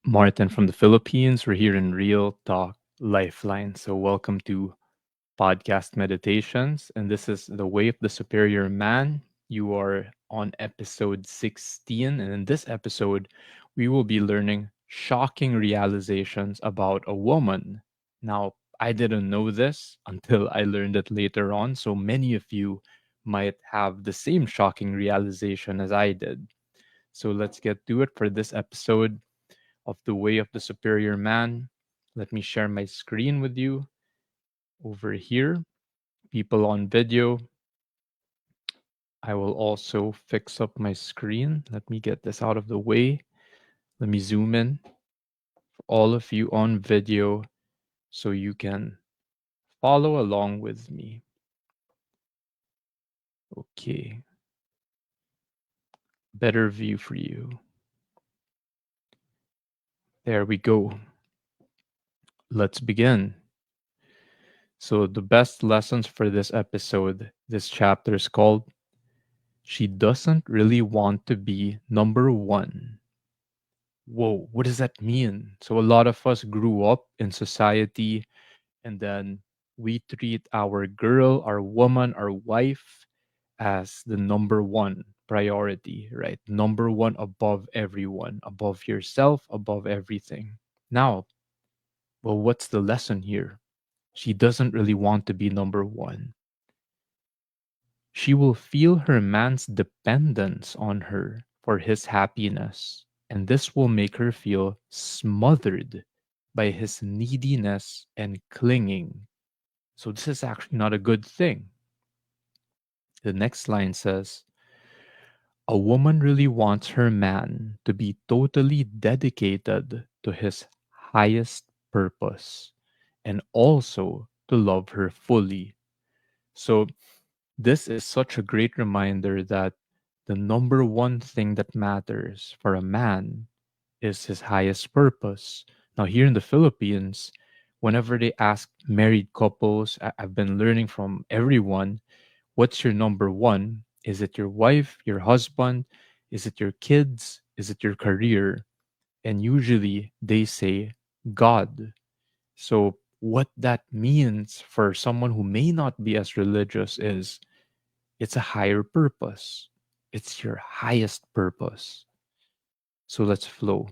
Martin from the Philippines. We're here in Real Talk Lifeline. So, welcome to Podcast Meditations. And this is The Way of the Superior Man. You are on episode 16. And in this episode, we will be learning shocking realizations about a woman. Now, I didn't know this until I learned it later on. So, many of you might have the same shocking realization as I did. So, let's get to it for this episode of the way of the superior man. Let me share my screen with you over here. People on video, I will also fix up my screen. Let me get this out of the way. Let me zoom in for all of you on video so you can follow along with me. Okay, better view for you. There we go. Let's begin. So, the best lessons for this episode, this chapter is called She Doesn't Really Want to Be Number One. Whoa, what does that mean? So, a lot of us grew up in society and then we treat our girl, our woman, our wife as the number one priority, right? Number one above everyone, above yourself, above everything. Now, well, what's the lesson here? She doesn't really want to be number one. She will feel her man's dependence on her for his happiness, and this will make her feel smothered by his neediness and clinging. So, this is actually not a good thing. The next line says, a woman really wants her man to be totally dedicated to his highest purpose and also to love her fully. So, this is such a great reminder that the number one thing that matters for a man is his highest purpose. Now, here in the Philippines, whenever they ask married couples, I've been learning from everyone, what's your number one? Is it your wife, your husband? Is it your kids? Is it your career? And usually they say God. So, what that means for someone who may not be as religious is it's a higher purpose. It's your highest purpose. So let's flow.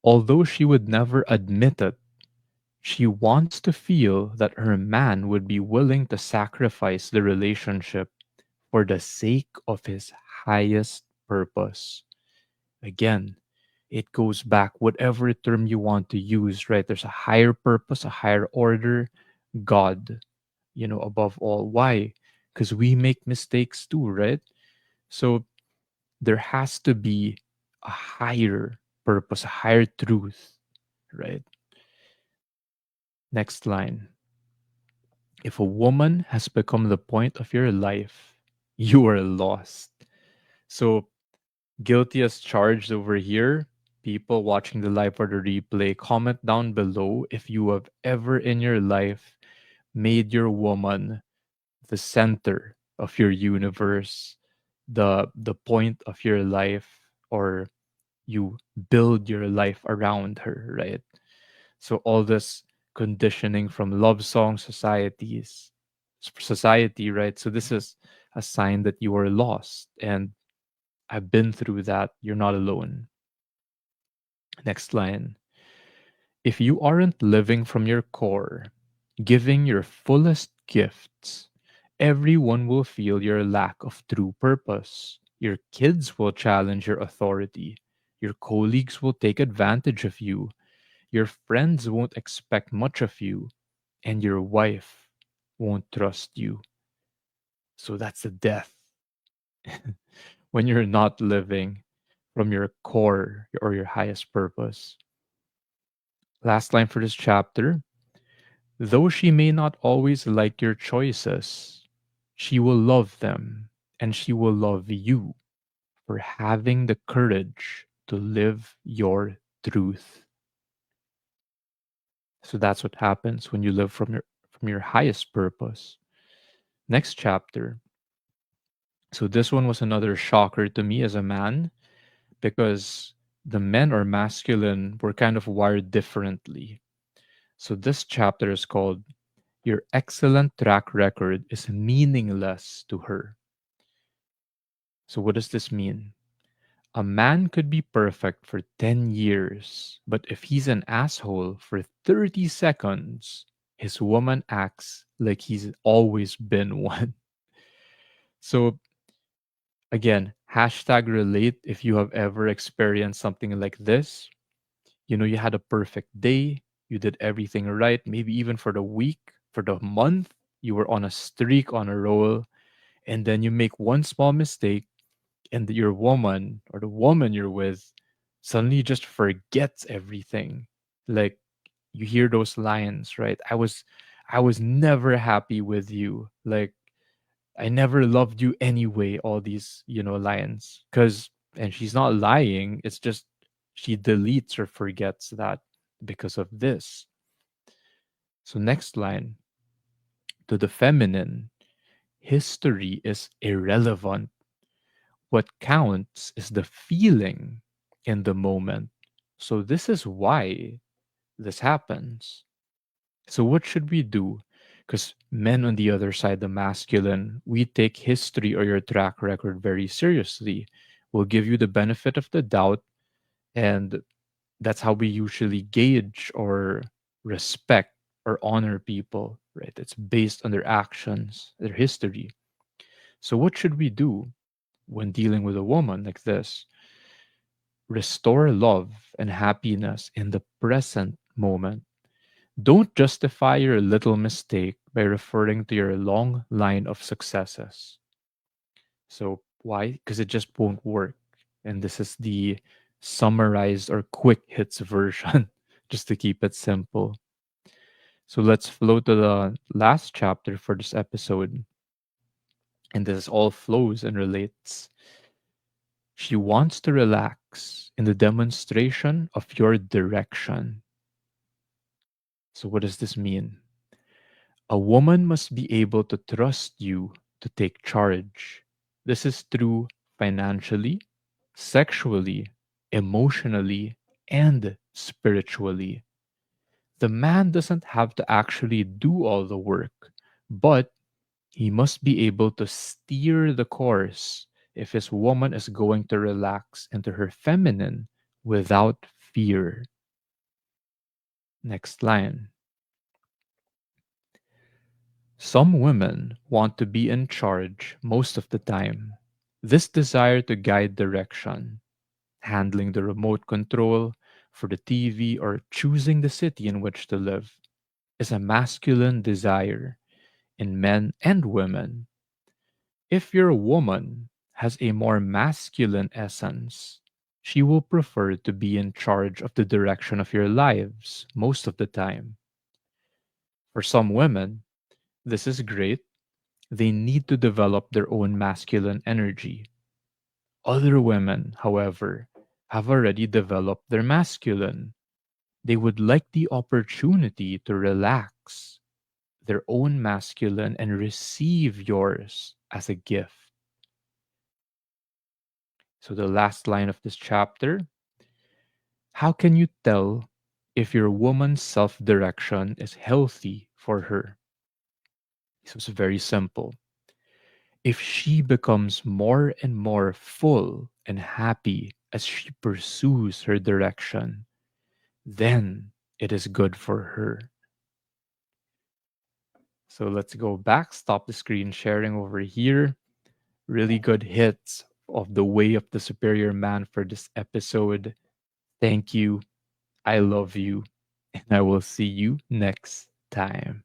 Although she would never admit it, she wants to feel that her man would be willing to sacrifice the relationship for the sake of his highest purpose. Again, it goes back, whatever term you want to use, right? There's a higher purpose, a higher order, God, above all. Why? Because we make mistakes too, right? So there has to be a higher purpose, a higher truth, right? Next line. If a woman has become the point of your life, you are lost. So, guilty as charged over here. People watching the live or the replay, comment down below if you have ever in your life made your woman the center of your universe, the point of your life, or you build your life around her, right? So all this conditioning from love song society, right? So this is a sign that you are lost. And I've been through that. You're not alone. Next line. If you aren't living from your core, giving your fullest gifts, everyone will feel your lack of true purpose. Your kids will challenge your authority. Your colleagues will take advantage of you. Your friends won't expect much of you, and your wife won't trust you. So that's the death when you're not living from your core or your highest purpose. Last line for this chapter. Though she may not always like your choices, she will love them and she will love you for having the courage to live your truth. So that's what happens when you live from your highest purpose. Next chapter. So this one was another shocker to me as a man because the men or masculine were kind of wired differently. So this chapter is called Your Excellent Track Record is Meaningless to Her. So, what does this mean? A man could be perfect for 10 years, but if he's an asshole for 30 seconds, his woman acts like he's always been one. So, again, hashtag relate if you have ever experienced something like this. You had a perfect day, you did everything right, maybe even for the week, for the month, you were on a streak, on a roll, and then you make one small mistake, and your woman or the woman you're with suddenly just forgets everything. Like you hear those lines, right? I was never happy with you. Like I never loved you anyway, all these, lines. Cause and she's not lying, it's just she deletes or forgets that because of this. So next line, to the feminine, history is irrelevant. What counts is the feeling in the moment. So this is why this happens. So what should we do? Because men on the other side, the masculine, we take history or your track record very seriously. We'll give you the benefit of the doubt, and that's how we usually gauge or respect or honor people, right? It's based on their actions, their history. So what should we do when dealing with a woman like this? Restore love and happiness in the present moment. Don't justify your little mistake by referring to your long line of successes. So, why? Because it just won't work. And this is the summarized or quick hits version, just to keep it simple. So, let's flow to the last chapter for this episode. And this all flows and relates. She wants to relax in the demonstration of your direction. So, what does this mean? A woman must be able to trust you to take charge. This is true financially, sexually, emotionally, and spiritually. The man doesn't have to actually do all the work, but he must be able to steer the course if his woman is going to relax into her feminine without fear. Next line. Some women want to be in charge most of the time. This desire to guide direction, handling the remote control for the TV, or choosing the city in which to live, is a masculine desire in men and women. If your woman has a more masculine essence, she will prefer to be in charge of the direction of your lives most of the time. For some women, this is great. They need to develop their own masculine energy. Other women, however, have already developed their masculine. They would like the opportunity to relax their own masculine and receive yours as a gift. So, the last line of this chapter, how can you tell if your woman's self direction is healthy for her? So, it's very simple. If she becomes more and more full and happy as she pursues her direction, then it is good for her. So let's go back, stop the screen sharing over here. Really good hits of the way of the superior man for this episode. Thank you. I love you. And I will see you next time.